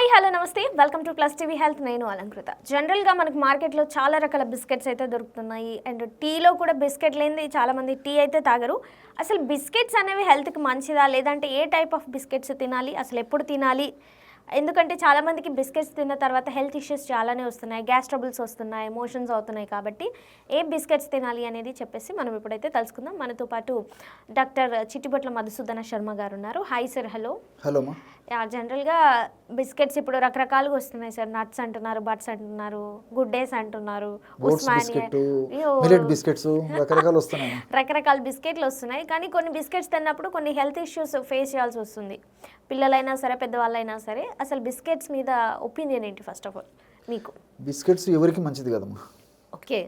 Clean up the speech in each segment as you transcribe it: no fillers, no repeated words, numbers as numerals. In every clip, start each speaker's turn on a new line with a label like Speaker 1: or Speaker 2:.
Speaker 1: Hi hello నమస్తే welcome to plus TV health. నేను అలంకృత. జనరల్గా మనకు మార్కెట్లో చాలా రకాల బిస్కెట్స్ అయితే దొరుకుతున్నాయి. అండ్ టీలో కూడా బిస్కెట్ లేనిది చాలామంది టీ అయితే తాగరు. అసలు బిస్కెట్స్ అనేవి హెల్త్కి మంచిదా, లేదంటే ఏ టైప్ ఆఫ్ బిస్కెట్స్ తినాలి, అసలు ఎప్పుడు తినాలి? ఎందుకంటే చాలామందికి బిస్కెట్స్ తిన్న తర్వాత హెల్త్ ఇష్యూస్ చాలానే వస్తున్నాయి, గ్యాస్ ట్రబుల్స్ వస్తున్నాయి, మోషన్స్ అవుతున్నాయి. కాబట్టి ఏ బిస్కెట్స్ తినాలి అనేది చెప్పేసి మనం ఇప్పుడైతే తెలుసుకుందాం. మనతో పాటు డాక్టర్ చిట్టిబొట్ల మధుసూదన శర్మ గారు ఉన్నారు. Hi sir. హలో.
Speaker 2: హలో మా.
Speaker 1: జనరల్గా బిస్కెట్స్ ఇప్పుడు రకరకాలుగా వస్తున్నాయి సార్. నట్స్ అంటున్నారు, బట్స్ అంటున్నారు, గుడ్ డేస్ అంటున్నారు, రకరకాల బిస్కెట్లు వస్తున్నాయి. కానీ కొన్ని బిస్కెట్స్ తిన్నప్పుడు కొన్ని హెల్త్ ఇష్యూస్ ఫేస్ చేయాల్సి వస్తుంది, పిల్లలైనా సరే పెద్దవాళ్ళైనా సరే. అసలు బిస్కెట్స్ మీద ఒపీనియన్ ఏంటి ఫస్ట్ ఆఫ్ ఆల్ మీకు?
Speaker 2: బిస్కెట్స్ ఎవరికి మంచిది కదమ్మా.
Speaker 1: ఓకే,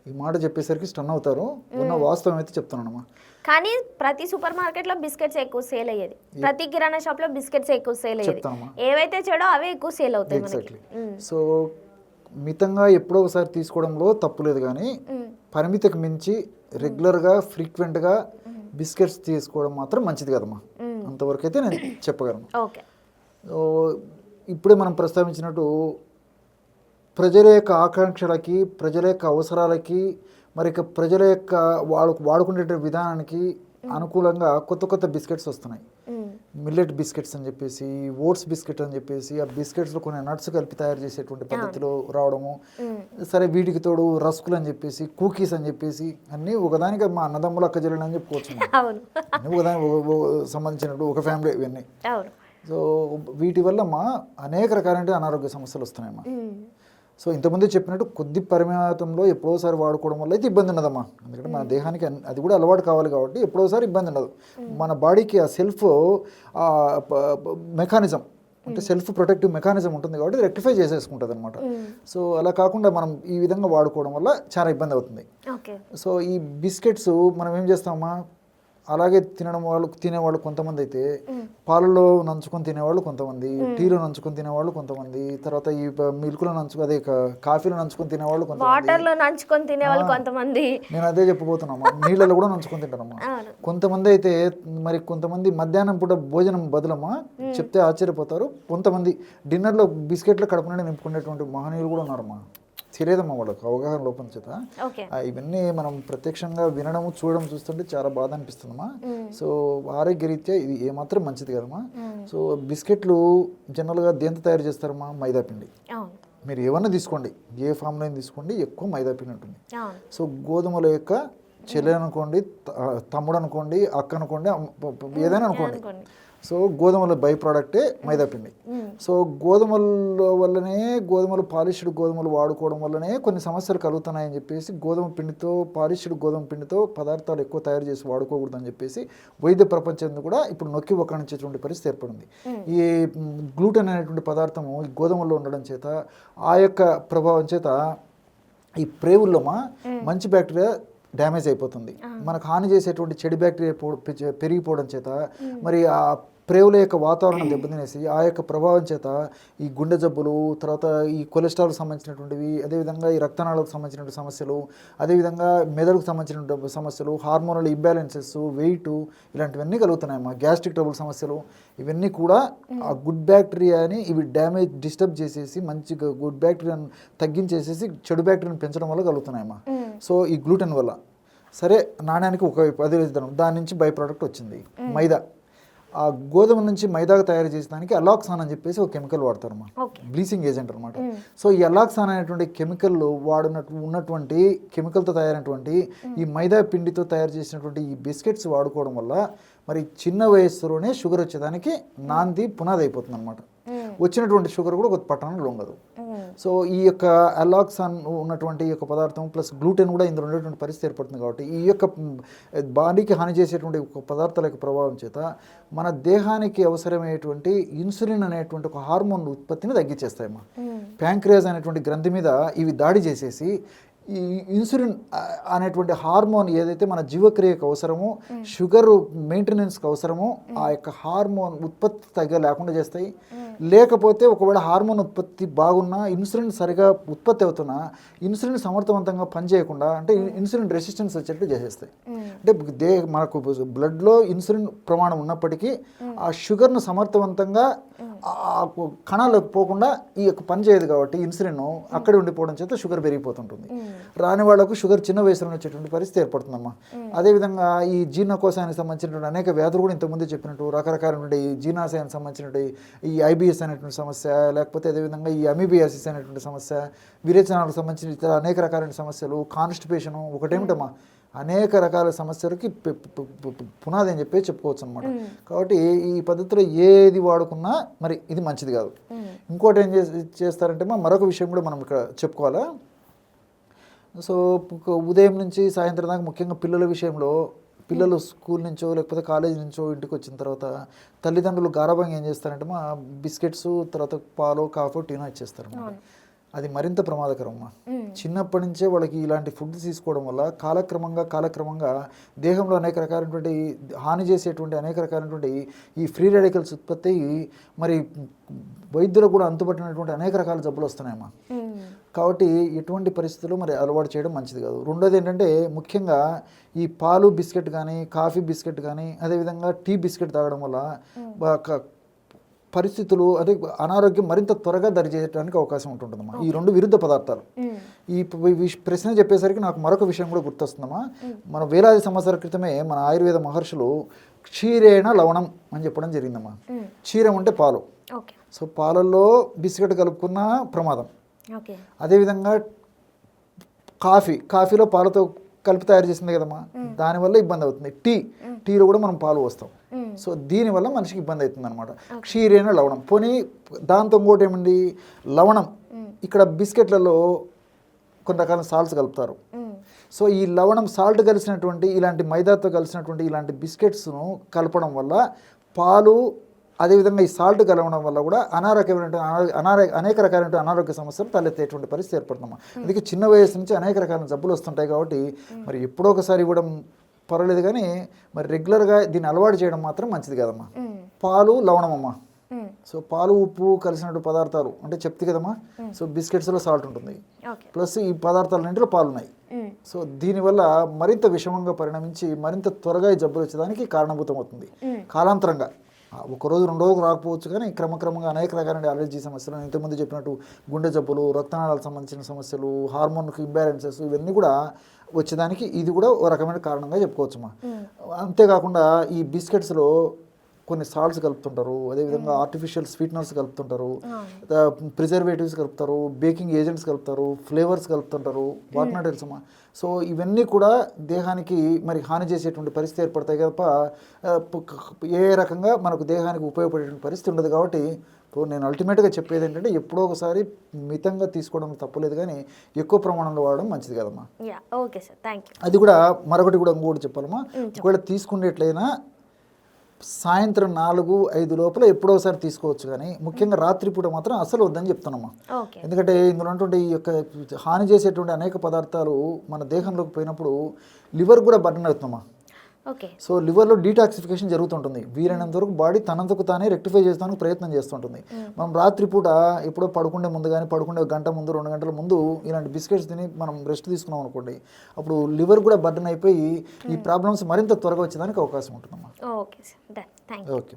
Speaker 2: ఈ మాట చెప్పేసరికి స్టన్ అవుతారు. ఉన్న వాస్తవం అయితే చెప్తున్నానమ్మా.
Speaker 1: కానీ ప్రతి సూపర్ మార్కెట్లో బిస్కెట్స్ ఎక్కువ సేల్ అయ్యేది, ప్రతి కిరాణా షాప్లో బిస్కెట్స్ ఎక్కువ సేల్ అయ్యేది. ఏవైతే చెడో అవే ఎక్కువ సేల్ అవుతాయి మనకి.
Speaker 2: సో మితంగా ఎప్పుడో ఒకసారి తీసుకోవడంలో తప్పు లేదు, కానీ పరిమితికి మించి రెగ్యులర్గా ఫ్రీక్వెంట్గా బిస్కెట్స్ తీసుకోవడం మాత్రం మంచిది కదమ్మా. అంతవరకు అయితే నేను చెప్పగలను.
Speaker 1: ఓకే.
Speaker 2: ఇప్పుడే మనం ప్రస్తావించినట్టు ప్రజల యొక్క ఆకాంక్షలకి, ప్రజల యొక్క అవసరాలకి, మరి ప్రజల యొక్క వాడుకునే విధానానికి అనుకూలంగా కొత్త కొత్త బిస్కెట్స్ వస్తున్నాయి. మిల్లెట్ బిస్కెట్స్ అని చెప్పేసి, ఓట్స్ బిస్కెట్ అని చెప్పేసి, ఆ బిస్కెట్స్లో కొన్ని నట్స్ కలిపి తయారు చేసేటువంటి పద్ధతిలో రావడము. సరే, వీటికి తోడు రస్కులు అని చెప్పేసి, కుకీస్ అని చెప్పేసి, అన్నీ ఒకదానికి మా అన్నదమ్ములు అక్క చెల్లెలు అని చెప్పుకోవచ్చు. అన్నీ ఒకదానికి సంబంధించినట్టు ఒక ఫ్యామిలీ ఇవన్నీ. సో వీటి వల్ల అనేక రకాలైన అనారోగ్య సమస్యలు వస్తున్నాయమ్మా. సో ఇంతకుముందే చెప్పినట్టు కొద్ది పరిమితంలో ఎప్పుడోసారి వాడుకోవడం వల్ల అయితే ఇబ్బంది ఉండదమ్మా. ఎందుకంటే మన దేహానికి అది కూడా అలవాటు కావాలి కాబట్టి ఎప్పుడోసారి ఇబ్బంది ఉండదు. మన బాడీకి ఆ సెల్ఫ్ మెకానిజం అంటే సెల్ఫ్ ప్రొటెక్టివ్ మెకానిజం ఉంటుంది కాబట్టి రెక్టిఫై చేసేసుకుంటుంది అనమాట. సో అలా కాకుండా మనం ఈ విధంగా వాడుకోవడం వల్ల చాలా ఇబ్బంది అవుతుంది. సో ఈ బిస్కెట్స్ మనం ఏం చేస్తామమ్మా, అలాగే తినేవాళ్ళు కొంతమంది అయితే పాలలో నంచుకొని తినేవాళ్ళు కొంతమంది, టీలో నంచుకొని తినేవాళ్ళు కొంతమంది, తర్వాత ఈ మిల్క్లో అదే కాఫీలో నంచుకొని తినేవాళ్ళు
Speaker 1: కొంతమంది.
Speaker 2: నేను అదే చెప్పబోతున్నామా, నీళ్ళలో కూడా నంచుకొని తింటానమ్మా. కొంతమంది అయితే మరి కొంతమంది మధ్యాహ్నం పూట భోజనం బదులమ్మా చెప్తే ఆశ్చర్యపోతారు, కొంతమంది డిన్నర్లో బిస్కెట్లు కడుపు నుండి నింపుకునేటువంటి మహనీయులు కూడా ఉన్నారమ్మా. తెలియదమ్మా వాళ్ళకు అవగాహన లోపం చేత. ఇవన్నీ మనం ప్రత్యక్షంగా వినడము చూడడం చూస్తుంటే చాలా బాధ అనిపిస్తుందమ్మా. సో ఆరోగ్యరీత్యా ఇది ఏమాత్రం మంచిది కదమ్మా. సో బిస్కెట్లు జనరల్గా దేంతో తయారు చేస్తారమ్మా? మైదా పిండి. మీరు ఏమన్నా తీసుకోండి, ఏ ఫామ్లో తీసుకోండి, ఎక్కువ మైదా పిండి ఉంటుంది. సో గోధుమల యొక్క చెల్లె అనుకోండి, తమ్ముడు అనుకోండి, అక్క అనుకోండి, ఏదైనా అనుకోండి. సో గోధుమల బై ప్రోడక్టే మైదాపిండి. సో గోధుమలు పాలిష్డ్ గోధుమలు వాడుకోవడం వల్లనే కొన్ని సమస్యలు కలుగుతున్నాయని చెప్పేసి పాలిష్డ్ గోధుమ పిండితో పదార్థాలు ఎక్కువ తయారు చేసి వాడుకోకూడదని చెప్పేసి వైద్య ప్రపంచం కూడా ఇప్పుడు నొక్కి ఒక్కడించేటువంటి పరిస్థితి ఏర్పడింది. ఈ గ్లూటెన్ అనేటువంటి పదార్థము ఈ గోధుమల్లో ఉండడం చేత, ఆ యొక్క ప్రభావం చేత ఈ ప్రేవుల్లో మంచి బ్యాక్టీరియా డ్యామేజ్ అయిపోతుంది. మనకు హాని చేసేటువంటి చెడు బ్యాక్టీరియా పెరిగిపోవడం చేత మరి ఆ ప్రేవుల యొక్క వాతావరణం దెబ్బతినేసి ఆ యొక్క ప్రభావం చేత ఈ గుండె జబ్బులు, తర్వాత ఈ కొలెస్ట్రాల్కి సంబంధించినటువంటివి, అదేవిధంగా ఈ రక్తనాళాలకు సంబంధించినటువంటి సమస్యలు, అదేవిధంగా మెదడుకు సంబంధించినటువంటి సమస్యలు, హార్మోనల్ ఇంబ్యాలెన్సెస్, వెయిట్, ఇలాంటివన్నీ కలుగుతున్నాయమ్మా. గ్యాస్ట్రిక్ ట్రబుల్ సమస్యలు, ఇవన్నీ కూడా ఆ గుడ్ బ్యాక్టీరియాని ఇవి డిస్టర్బ్ చేసేసి మంచి గుడ్ బ్యాక్టీరియాని తగ్గించేసేసి చెడు బ్యాక్టీరియాని పెంచడం వల్ల కలుగుతున్నాయమ్మా. సో ఈ గ్లూటెన్ వల్ల సరే నాణ్యానికి ఒకవైపు అదే విధానం, దాని నుంచి బై ప్రోడక్ట్ వచ్చింది మైదా. ఆ గోధుమ నుంచి మైదాగా తయారు చేసేదానికి అలాక్సాన్ అని చెప్పేసి ఒక కెమికల్ వాడతారు అమ్మా, బ్లీచింగ్ ఏజెంట్ అనమాట. సో ఈ అలాక్సాన్ అనేటువంటి కెమికల్ ఉన్నటువంటి కెమికల్తో తయారైనటువంటి ఈ మైదా పిండితో తయారు చేసినటువంటి ఈ బిస్కెట్స్ వాడుకోవడం వల్ల మరి చిన్న వయస్సులోనే షుగర్ వచ్చేదానికి నాంది పునాది అయిపోతుంది అనమాట. వచ్చినటువంటి షుగర్ కూడా ఒక పట్టణంలో ఉండదు. సో ఈ యొక్క అలాక్సాన్ ఉన్నటువంటి ఈ యొక్క పదార్థం ప్లస్ గ్లూటెన్ కూడా ఇందులో ఉండేటువంటి పరిస్థితి ఏర్పడుతుంది. కాబట్టి ఈ యొక్క బాడీకి హాని చేసేటువంటి ఒక పదార్థాల యొక్క ప్రభావం చేత మన దేహానికి అవసరమయ్యేటువంటి ఇన్సులిన్ అనేటువంటి ఒక హార్మోన్ ఉత్పత్తిని తగ్గించేస్తాయమ్మా. ప్యాంక్రియాస్ అనేటువంటి గ్రంథి మీద ఇవి దాడి చేసేసి ఈ ఇన్సులిన్ అనేటువంటి హార్మోన్ ఏదైతే మన జీవక్రియకు అవసరమో, షుగర్ మెయింటెనెన్స్కి అవసరమో ఆ యొక్క హార్మోన్ ఉత్పత్తి లేకుండా చేస్తాయి. లేకపోతే ఒకవేళ హార్మోన్ ఉత్పత్తి బాగున్నా, ఇన్సులిన్ సరిగా ఉత్పత్తి అవుతున్నా ఇన్సులిన్ సమర్థవంతంగా పనిచేయకుండా అంటే ఇన్సులిన్ రెసిస్టెన్స్ వచ్చేట్టు చేసేస్తాయి. అంటే మనకు బ్లడ్లో ఇన్సులిన్ ప్రమాణం ఉన్నప్పటికీ ఆ షుగర్ను సమర్థవంతంగా కణాలకు పోకుండా ఈ యొక్క పని చేయదు కాబట్టి ఇన్సులిన్ అక్కడే ఉండిపోవడం చేత షుగర్ పెరిగిపోతుంటుంది. రాని వాళ్ళకు షుగర్ చిన్న వయసులో వచ్చేటువంటి పరిస్థితి ఏర్పడుతుందమ్మా. అదేవిధంగా ఈ జీర్ణకోశానికి సంబంధించినటువంటి అనేక వ్యాధులు కూడా ఇంతకుముందు చెప్పినట్టు రకరకాలైనటువంటి జీర్ణాశయానికి సంబంధించినటువంటి ఈ ఐబిఎస్ అనేటువంటి సమస్య, లేకపోతే అదేవిధంగా ఈ అమీబియాసిస్ అనేటువంటి సమస్య, విరేచనాలకు సంబంధించిన ఇతర అనేక రకాలైన సమస్యలు, కాన్స్టిపేషను ఒకటేమిటమ్మా అనేక రకాల సమస్యలకి పునాది అని చెప్పి చెప్పుకోవచ్చు అనమాట. కాబట్టి ఈ పద్ధతిలో ఏది వాడుకున్నా మరి ఇది మంచిది కాదు. ఇంకోటి ఏం చేస్తారంటే మరొక విషయం కూడా మనం ఇక్కడ చెప్పుకోవాలా. సో ఉదయం నుంచి సాయంత్రం దాకా ముఖ్యంగా పిల్లల విషయంలో పిల్లలు స్కూల్ నుంచో లేకపోతే కాలేజీ నుంచో ఇంటికి వచ్చిన తర్వాత తల్లిదండ్రులు గారాబంగా ఏం చేస్తారంటే బిస్కెట్స్, తర్వాత పాలు, కాఫీ, టీనో ఇచ్చేస్తారు. అది మరింత ప్రమాదకరం అమ్మా. చిన్నప్పటి నుంచే వాళ్ళకి ఇలాంటి ఫుడ్ తీసుకోవడం వల్ల కాలక్రమంగా దేహంలో అనేక రకాలైనటువంటి హాని చేసేటువంటి అనేక రకాలైనటువంటి ఈ ఫ్రీ రాడికల్స్ ఉత్పత్తి మరి వైద్యులకు కూడా అంతుపట్టినటువంటి అనేక రకాల జబ్బులు వస్తున్నాయమ్మా. కాబట్టి ఎటువంటి పరిస్థితుల్లో మరి అలవాటు చేయడం మంచిది కాదు. రెండోది ఏంటంటే ముఖ్యంగా ఈ పాలు బిస్కెట్ కానీ, కాఫీ బిస్కెట్ కానీ, అదేవిధంగా టీ బిస్కెట్ తాగడం వల్ల పరిస్థితులు అదే అనారోగ్యం మరింత త్వరగా దరిచేయడానికి అవకాశం ఉంటుందమ్మా. ఈ రెండు విరుద్ధ పదార్థాలు. ఈ ప్రశ్న చెప్పేసరికి నాకు మరొక విషయం కూడా గుర్తొస్తుందమ్మా. మన వేలాది సంవత్సరాల క్రితమే మన ఆయుర్వేద మహర్షులు క్షీరేణ లవణం అని చెప్పడం జరిగిందమ్మా. క్షీరం అంటే పాలు. సో పాలల్లో బిస్కెట్ కలుపుకున్న ప్రమాదం. అదేవిధంగా కాఫీలో పాలతో కలిపి తయారు చేసింది కదమ్మా, దానివల్ల ఇబ్బంది అవుతుంది. టీలో కూడా మనం పాలు వస్తాం. సో దీనివల్ల మనిషికి ఇబ్బంది అవుతుంది అనమాట. క్షీరేణ లవణం. పోనీ దాంతో ఇంకోటి ఏమండి లవణం. ఇక్కడ బిస్కెట్లలో కొన్ని రకాల సాల్ట్స్ కలుపుతారు. సో ఈ లవణం సాల్ట్ కలిసినటువంటి ఇలాంటి మైదాతో కలిసినటువంటి ఇలాంటి బిస్కెట్స్ను కలపడం వల్ల పాలు అదేవిధంగా ఈ సాల్ట్ కలవడం వల్ల కూడా అనేక రకాలైన అనారోగ్య సమస్యలు తలెత్తేటువంటి పరిస్థితి ఏర్పడుతుందమ్మా. అందుకే చిన్న వయసు నుంచి అనేక రకాల జబ్బులు వస్తుంటాయి. కాబట్టి మరి ఎప్పుడో ఒకసారి ఇవ్వడం పర్వాలేదు, కానీ మరి రెగ్యులర్గా దీన్ని అలవాటు చేయడం మాత్రం మంచిది కదమ్మా. పాలు లవణం అమ్మా. సో పాలు ఉప్పు కలిసినటువంటి పదార్థాలు అంటే చెప్తే కదమ్మా. సో బిస్కెట్స్లో సాల్ట్ ఉంటుంది, ప్లస్ ఈ పదార్థాలన్నింటిలో పాలు ఉన్నాయి. సో దీనివల్ల మరింత విషమంగా పరిణమించి మరింత త్వరగా ఈ జబ్బులు వచ్చేదానికి కారణభూతం అవుతుంది. కాలాంతరంగా ఒకరోజు 2 రోజులు రాకపోవచ్చు, కానీ క్రమక్రమంగా అనేక రకాలైన అలర్జీ సమస్యలు, ఇంతకుముందు చెప్పినట్టు గుండె జబ్బులు, రక్తనాళాలకు సంబంధించిన సమస్యలు, హార్మోన్ ఇంబ్యాలెన్సెస్, ఇవన్నీ కూడా వచ్చేదానికి ఇది కూడా ఒక రకమైన కారణంగా చెప్పుకోవచ్చమ్మా. అంతేకాకుండా ఈ బిస్కెట్స్లో కొన్ని సాల్ట్స్ కలుపుతుంటారు, అదేవిధంగా ఆర్టిఫిషియల్ స్వీట్నర్స్ కలుపుతుంటారు, ప్రిజర్వేటివ్స్ కలుపుతారు, బేకింగ్ ఏజెంట్స్ కలుపుతారు, ఫ్లేవర్స్ కలుపుతుంటారు, వాటినా తెలుసమ్మా. సో ఇవన్నీ కూడా దేహానికి మరి హాని చేసేటువంటి పరిస్థితి ఏర్పడతాయి తప్ప ఏ రకంగా మనకు దేహానికి ఉపయోగపడేటువంటి పరిస్థితి ఉండదు. కాబట్టి నేను అల్టిమేట్గా చెప్పేది ఏంటంటే ఎప్పుడో ఒకసారి మితంగా తీసుకోవడం తప్పలేదు, కానీ ఎక్కువ ప్రమాణంలో వాడడం మంచిది కదమ్మా.
Speaker 1: Okay sir, thank you.
Speaker 2: అది కూడా మరొకటి కూడా ఇంకోటి చెప్పాలమ్మా. ఒకవేళ తీసుకునేట్లయినా సాయంత్రం 4-5 లోపల ఎప్పుడోసారి తీసుకోవచ్చు, కానీ ముఖ్యంగా రాత్రిపూట మాత్రం అసలు వద్దని చెప్తున్నామా. ఎందుకంటే ఇందులో ఉన్నటువంటి ఈ యొక్క హాని చేసేటువంటి అనేక పదార్థాలు మన దేహంలోకి పోయినప్పుడు లివర్ కూడా బర్న్ అవుతున్నామా. సో లివర్లో డీటాక్సిఫికేషన్ జరుగుతుంటుంది. వీలైనంత వరకు బాడీ తనంతకు తానే రెక్టిఫై చేస్తానికి ప్రయత్నం చేస్తుంటుంది. మనం రాత్రిపూట ఎప్పుడో పడుకునే ముందు కానీ పడుకునే 1 గంట ముందు 2 గంటల ముందు ఇలాంటి బిస్కెట్స్ తిని మనం రెస్ట్ తీసుకున్నాం అనుకోండి, అప్పుడు లివర్ కూడా బర్న్ అయిపోయి ఈ ప్రాబ్లమ్స్ మరింత త్వరగా వచ్చేదానికి అవకాశం ఉంటుందమ్మా.
Speaker 1: ఓకే.